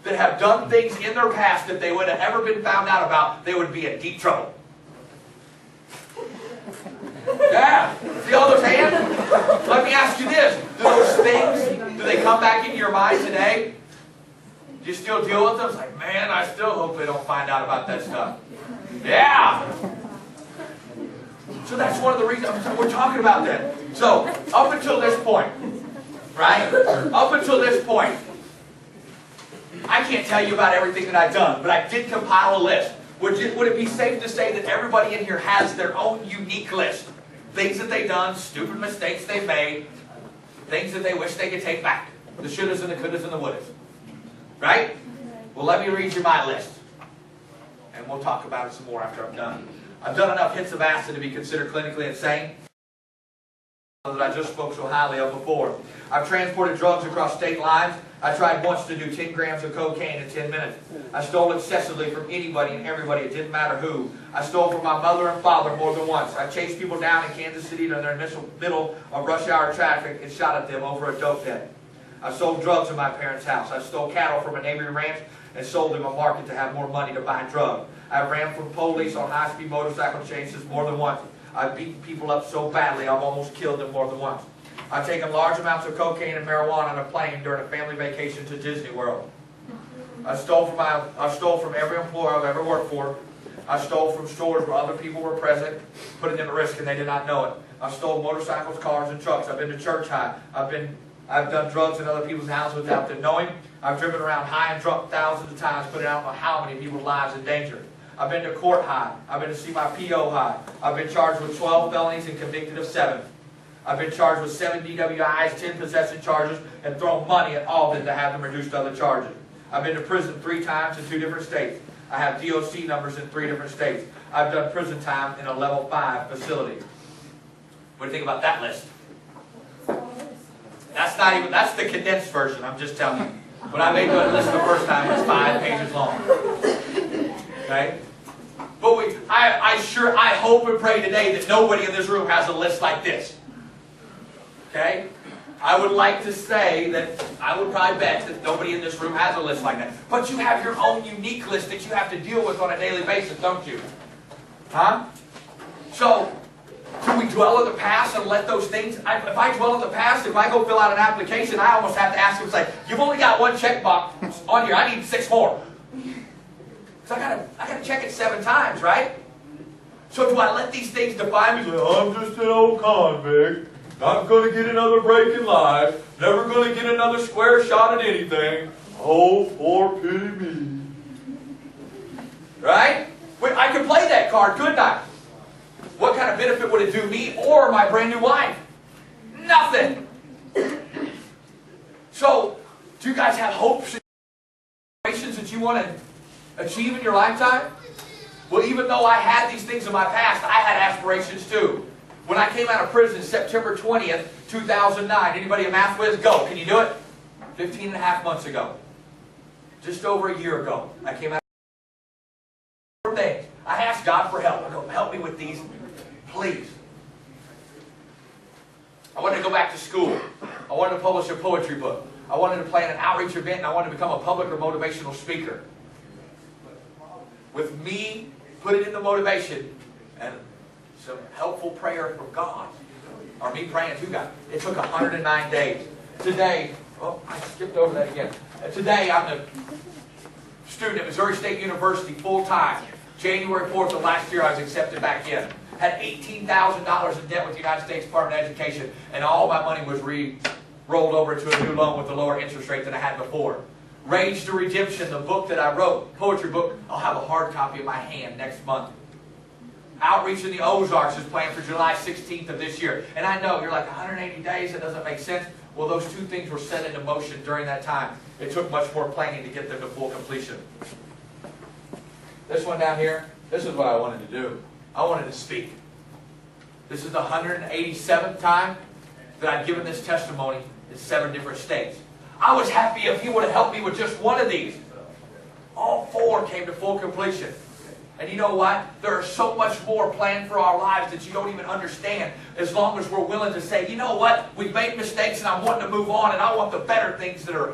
that have done things in their past that they would have ever been found out about, they would be in deep trouble. Yeah. See all those hands? Let me ask you this. Do those things, do they come back into your mind today? Do you still deal with them? It's like, man, I still hope they don't find out about that stuff. Yeah. So that's one of the reasons we're talking about that. So, up until this point, right? Up until this point, I can't tell you about everything that I've done, but I did compile a list. Would it be safe to say that everybody in here has their own unique list? Things that they've done, stupid mistakes they've made, things that they wish they could take back. The shouldas and the couldas and the wouldas. Right? Well, let me read you my list. And we'll talk about it some more after I'm done. I've done enough hits of acid to be considered clinically insane that I just spoke so highly of before. I've transported drugs across state lines. I tried once to do 10 grams of cocaine in 10 minutes. I stole excessively from anybody and everybody. It didn't matter who. I stole from my mother and father more than once. I chased people down in Kansas City during their middle of rush hour traffic and shot at them over a dope den. I sold drugs in my parents' house. I stole cattle from a neighboring ranch and sold them a market to have more money to buy drugs. I ran from police on high-speed motorcycle chases more than once. I've beaten people up so badly I've almost killed them more than once. I've taken large amounts of cocaine and marijuana on a plane during a family vacation to Disney World. I stole from every employer I've ever worked for. I stole from stores where other people were present, putting them at risk and they did not know it. I've stole motorcycles, cars, and trucks. I've been to church high. I've done drugs in other people's houses without them knowing. I've driven around high and drunk thousands of times, putting out how many people's lives in danger. I've been to court high. I've been to see my PO high. I've been charged with 12 felonies and convicted of 7. I've been charged with 7 DWIs, 10 possession charges, and thrown money at all of them to have them reduced to other charges. I've been to prison 3 times in 2 different states. I have DOC numbers in 3 different states. I've done prison time in a level 5 facility. What do you think about that list? That's the condensed version, I'm just telling you. When I made the list the first time, it was 5 pages long. Okay? But I hope and pray today that nobody in this room has a list like this. Okay? I would like to say that, I would probably bet that nobody in this room has a list like that. But you have your own unique list that you have to deal with on a daily basis, don't you? Huh? So, do we dwell in the past and let those things, if I dwell in the past, if I go fill out an application, I almost have to ask them, it's like, you've only got 1 checkbox on here, I need 6 more. So I gotta check it 7 times, right? So do I let these things define me? I'm just an old convict. Not going to get another break in life. Never going to get another square shot at anything. Oh, poor pity me. Right? Wait, I could play that card, couldn't I? What kind of benefit would it do me or my brand new wife? Nothing. So, do you guys have hopes and aspirations that you want to achieve in your lifetime? Well, even though I had these things in my past, I had aspirations too. When I came out of prison September 20th, 2009, anybody a math whiz? Go. Can you do it? 15 and a half months ago. Just over a year ago, I came out of prison. I asked God for help. I go, help me with these, please. I wanted to go back to school. I wanted to publish a poetry book. I wanted to plan an outreach event, and I wanted to become a public or motivational speaker. With me putting in the motivation and some helpful prayer from God, or me praying to God, it took 109 days. Today, oh, I skipped over that again. Today, I'm a student at Missouri State University full-time. January 4th of last year, I was accepted back in. Had $18,000 in debt with the United States Department of Education, and all my money was rolled over to a new loan with a lower interest rate than I had before. Rage to Redemption, the book that I wrote, poetry book, I'll have a hard copy in my hand next month. Outreach in the Ozarks is planned for July 16th of this year. And I know, you're like, 180 days, that doesn't make sense. Well, those 2 things were set into motion during that time. It took much more planning to get them to full completion. This one down here, this is what I wanted to do. I wanted to speak. This is the 187th time that I've given this testimony in 7 different states. I was happy if he would have helped me with just one of these. All 4 came to full completion. And you know what? There is so much more planned for our lives that you don't even understand, as long as we're willing to say, you know what? We've made mistakes and I'm wanting to move on, and I want the better things that are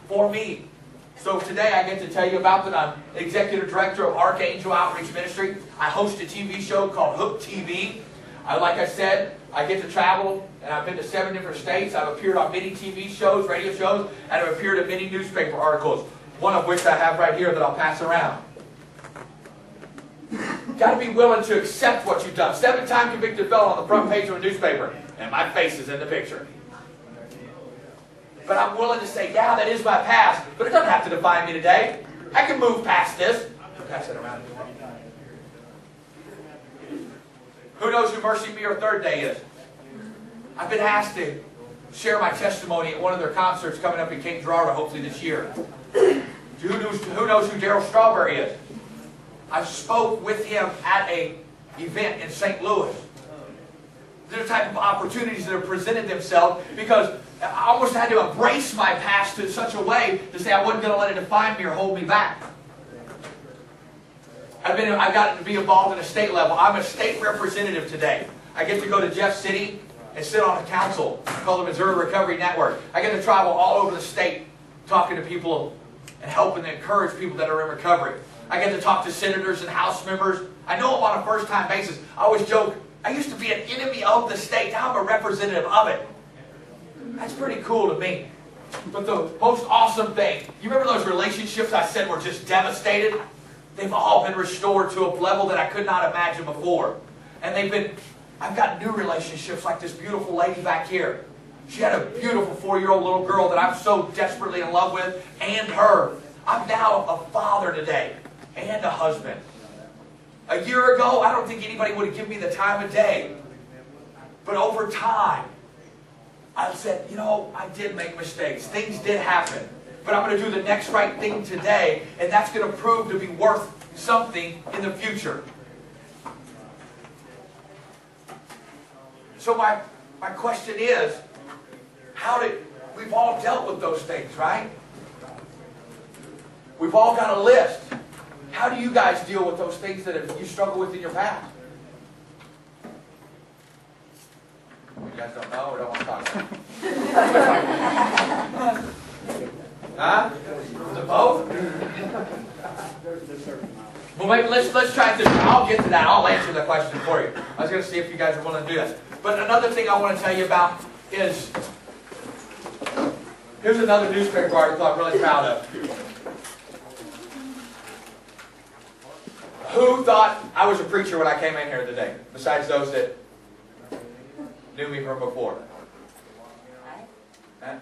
for me. So today I get to tell you about that I'm Executive Director of Archangel Outreach Ministry. I host a TV show called Hook TV. Like I said, I get to travel, and I've been to 7 different states. I've appeared on many TV shows, radio shows, and I've appeared in many newspaper articles, one of which I have right here that I'll pass around. Got to be willing to accept what you've done. 7-time convicted felon on the front page of a newspaper, and my face is in the picture. But I'm willing to say, yeah, that is my past, but it doesn't have to define me today. I can move past this. Pass it around. Who knows who Mercy Me or Third Day is? I've been asked to share my testimony at one of their concerts coming up in Cape Girardeau, hopefully this year. Who knows who Daryl Strawberry is? I spoke with him at an event in St. Louis. They're the type of opportunities that have presented themselves because I almost had to embrace my past in such a way to say I wasn't going to let it define me or hold me back. I've gotten to be involved at a state level. I'm a state representative today. I get to go to Jeff City and sit on a council called the Missouri Recovery Network. I get to travel all over the state talking to people and helping to encourage people that are in recovery. I get to talk to senators and House members. I know them on a first-time basis. I always joke, I used to be an enemy of the state. Now I'm a representative of it. That's pretty cool to me. But the most awesome thing, you remember those relationships I said were just devastated? They've all been restored to a level that I could not imagine before. And I've got new relationships like this beautiful lady back here. She had a beautiful 4-year-old little girl that I'm so desperately in love with, and her. I'm now a father today, and a husband. A year ago, I don't think anybody would have given me the time of day. But over time, I said, you know, I did make mistakes. Things did happen. But I'm going to do the next right thing today, and that's going to prove to be worth something in the future. So my question is, we've all dealt with those things, right? We've all got a list. How do you guys deal with those things that you struggle with in your past? You guys don't know or don't want to talk about it? Huh? Is it both? Well, maybe let's try this. I'll get to that. I'll answer the question for you. I was going to see if you guys are willing to do this. But another thing I want to tell you about is, here's another newspaper article I'm really proud of. Who thought I was a preacher when I came in here today, besides those that knew me from before? Huh?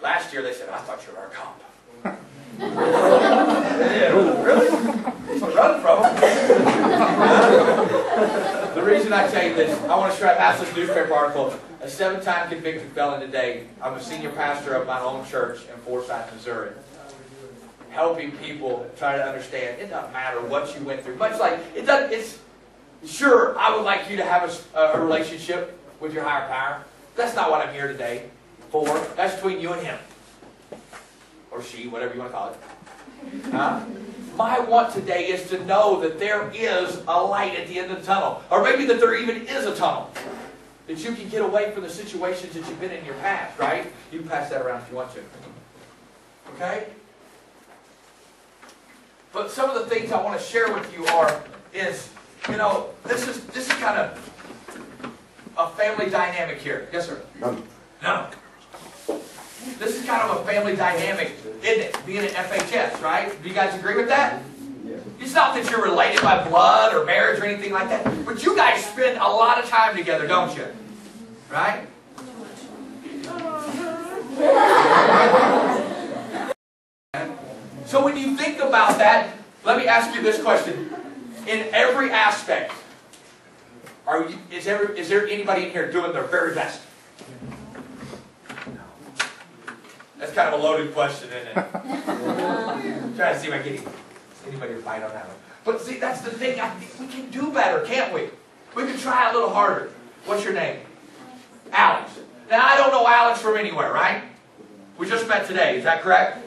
Last year they said, I thought you were our cop. Yeah, really? So run from them. The reason I tell you this, I want to share pass this newspaper article. A 7-time convicted felon today. I'm a senior pastor of my own church in Forsyth, Missouri. Helping people try to understand it doesn't matter what you went through. Much like it doesn't. It's sure I would like you to have a relationship with your higher power. That's not what I'm here today for. That's between you and him, or she, whatever you want to call it. My want today is to know that there is a light at the end of the tunnel, or maybe that there even is a tunnel, that you can get away from the situations that you've been in your past. Right? You can pass that around if you want to. Okay. But some of the things I want to share with you is, you know, this is kind of a family dynamic here. Yes, sir? No. This is kind of a family dynamic, isn't it? Being an FHS, right? Do you guys agree with that? Yeah. It's not that you're related by blood or marriage or anything like that, but you guys spend a lot of time together, don't you? Right? So when you think about that, let me ask you this question. In every aspect, is there anybody in here doing their very best? That's kind of a loaded question, isn't it? Trying to see if I get anybody to bite on that one. But see, that's the thing. We can do better, can't we? We can try a little harder. What's your name? Alex. Now, I don't know Alex from anywhere, right? We just met today. Is that correct?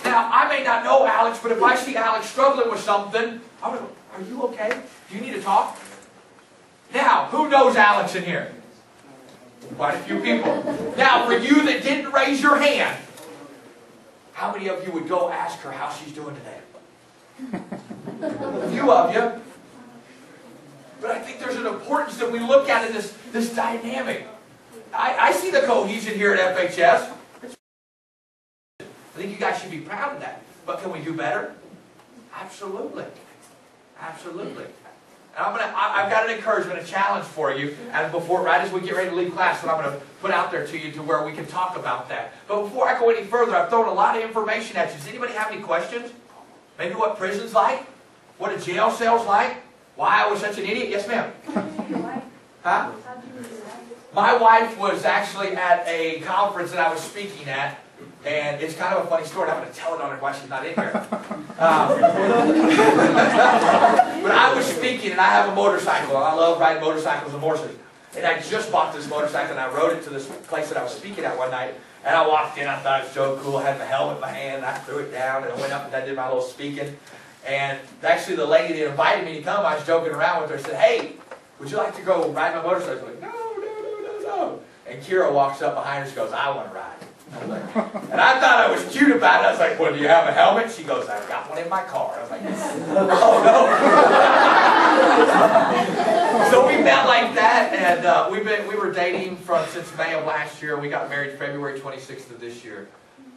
Now, I may not know Alex, but if I see Alex struggling with something, I'm going to go, are you okay? Do you need to talk? Now, who knows Alex in here? Quite a few people. Now, for you that didn't raise your hand, How many of you would go ask her how she's doing today? A few of you. But I think there's an importance that we look at in this dynamic. I see the cohesion here at FHS. I think you guys should be proud of that. But can we do better? Absolutely. Absolutely. And I've got an encouragement, a challenge for you, and right as we get ready to leave class, that I'm going to put out there to you to where we can talk about that. But before I go any further, I've thrown a lot of information at you. Does anybody have any questions? Maybe what prison's like? What a jail cell's like? Why I was such an idiot? Yes, ma'am. Huh? My wife was actually at a conference that I was speaking at, and it's kind of a funny story. I'm going to tell it on her while she's not in here. But I was speaking, and I have a motorcycle, and I love riding motorcycles and horses. And I just bought this motorcycle, and I rode it to this place that I was speaking at one night. And I walked in, I thought it was so cool. I had my helmet in my hand, and I threw it down, and I went up and I did my little speaking. And actually, the lady that invited me to come, I was joking around with her. I said, "Hey, would you like to go ride my motorcycle?" I was like, "No. And Kira walks up behind her. She goes, "I want to ride." I was like, and I thought I was cute about it. I was like, "Well, do you have a helmet?" She goes, "I've got one in my car." I was like, "Oh, no." So we met like that, and we were dating since May of last year. We got married February 26th of this year.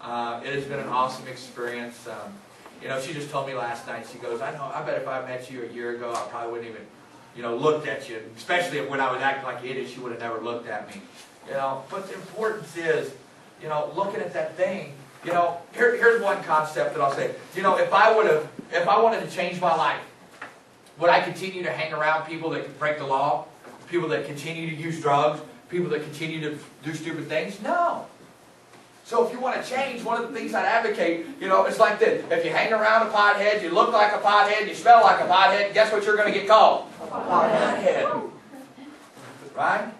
It has been an awesome experience. You know, she just told me last night, she goes, I bet if I met you a year ago, I probably wouldn't even, looked at you. Especially when I was acting like an idiot, she would have never looked at me. But the importance is, looking at that thing, here's one concept that I'll say. If I wanted to change my life, would I continue to hang around people that break the law? People that continue to use drugs? People that continue to do stupid things? No. So if you want to change, one of the things I'd advocate, it's like this. If you hang around a pothead, you look like a pothead, you smell like a pothead, guess what you're going to get called? A pothead. Right?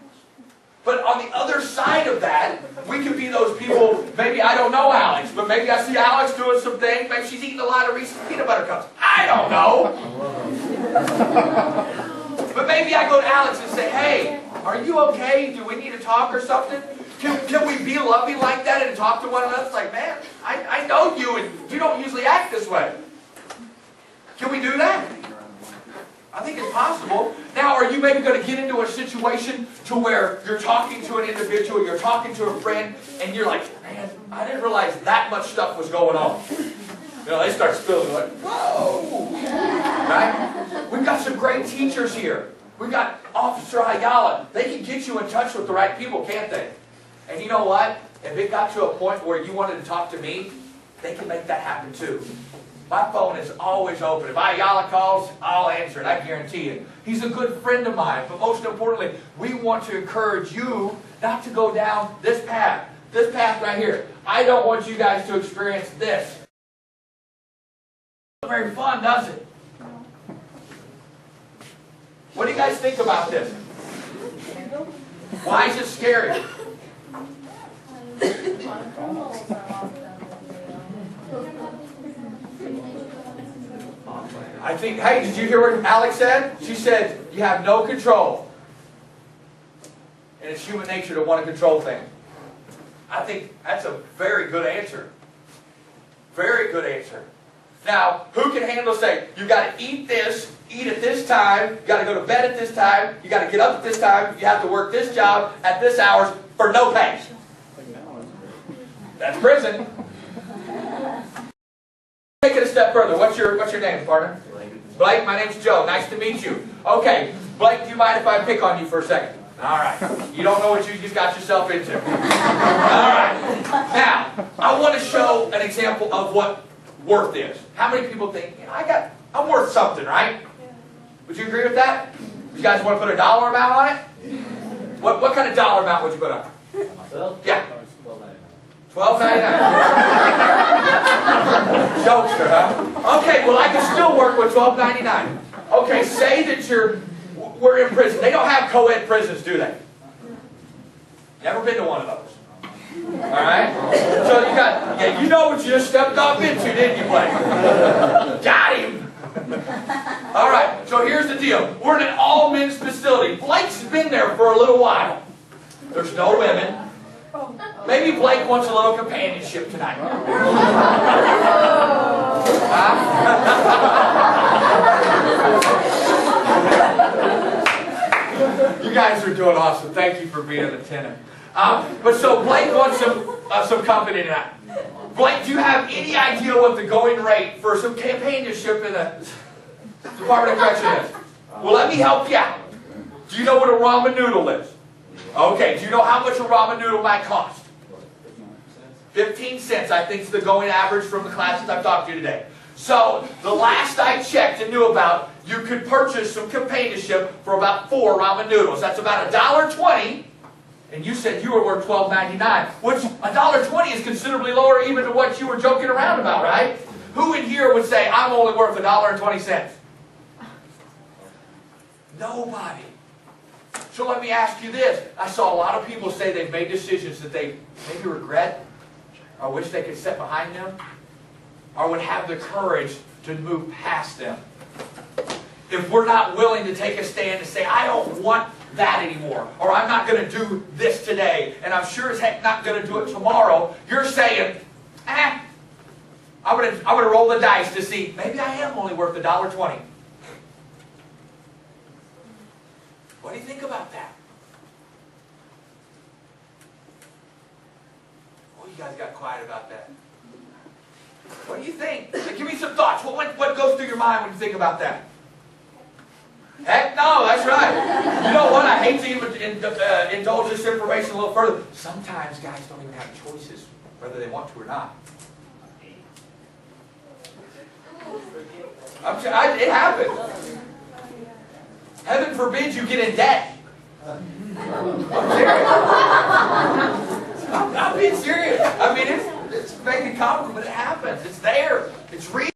But on the other side of that, we could be those people, maybe I don't know Alex, but maybe I see Alex doing some things, maybe she's eating a lot of Reese's peanut butter cups. I don't know. But maybe I go to Alex and say, "Hey, are you okay? Do we need to talk or something?" Can we be loving like that and talk to one another? It's like, "Man, I know you, and you don't usually act this way." Can we do that? I think it's possible. Now, are you maybe going to get into a situation to where you're talking to an individual, you're talking to a friend, and you're like, "Man, I didn't realize that much stuff was going on." They start spilling, like, "Whoa!" Right? We've got some great teachers here. We've got Officer Ayala. They can get you in touch with the right people, can't they? And you know what? If it got to a point where you wanted to talk to me, they can make that happen too. My phone is always open. If Ayala calls, I'll answer it. I guarantee it. He's a good friend of mine. But most importantly, we want to encourage you not to go down this path. This path right here. I don't want you guys to experience this. It's not very fun, does it? What do you guys think about this? Why is it scary? I think, hey, did you hear what Alex said? She said, you have no control. And it's human nature to want to control things. I think that's a very good answer. Very good answer. Now, who can handle saying, you got to eat this, eat at this time, you got to go to bed at this time, you got to get up at this time, you have to work this job at this hours for no pay? That's prison. Take it a step further. What's your name, partner? Blake, my name's Joe. Nice to meet you. Okay, Blake, do you mind if I pick on you for a second? All right. You don't know what you just got yourself into. All right. Now, I want to show an example of what worth is. How many people think, I'm worth something, right? Would you agree with that? You guys want to put a dollar amount on it? What kind of dollar amount would you put on it? Yeah. $12.99. Jokester, huh? Okay, well I can still work with $12.99. Okay, say that we're in prison. They don't have co-ed prisons, do they? Never been to one of those. Alright? So you know what you just stepped off into, didn't you, Blake? Got him! Alright, so here's the deal. We're in an all-men's facility. Blake's been there for a little while. There's no women. Maybe Blake wants a little companionship tonight. You guys are doing awesome. Thank you for being attentive. But so Blake wants some company tonight. Blake, do you have any idea what the going rate for some companionship in the Department of Correction is? Well, let me help you out. Do you know what a ramen noodle is? Okay, do you know how much a ramen noodle might cost? 15 cents, I think, is the going average from the classes I've talked to today. So, the last I checked and knew about, you could purchase some companionship for about 4 ramen noodles. That's about $1.20. And you said you were worth $12.99, which $1.20 is considerably lower even to what you were joking around about, right? Who in here would say, I'm only worth $1.20? Nobody. So let me ask you this. I saw a lot of people say they've made decisions that they maybe regret, or wish they could set behind them, or would have the courage to move past them. If we're not willing to take a stand and say, I don't want that anymore, or I'm not going to do this today, and I'm sure as heck not going to do it tomorrow, you're saying, I'm going to roll the dice to see, maybe I am only worth $1.20. What do you think about that? Oh, you guys got quiet about that. What do you think? Give me some thoughts. What goes through your mind when you think about that? Heck no, that's right. You know what? I hate to even indulge this information a little further. Sometimes guys don't even have choices whether they want to or not. It happens. Heaven forbid you get in debt. I'm serious. I'm being serious. I mean, it's making comical, but it happens. It's there. It's real.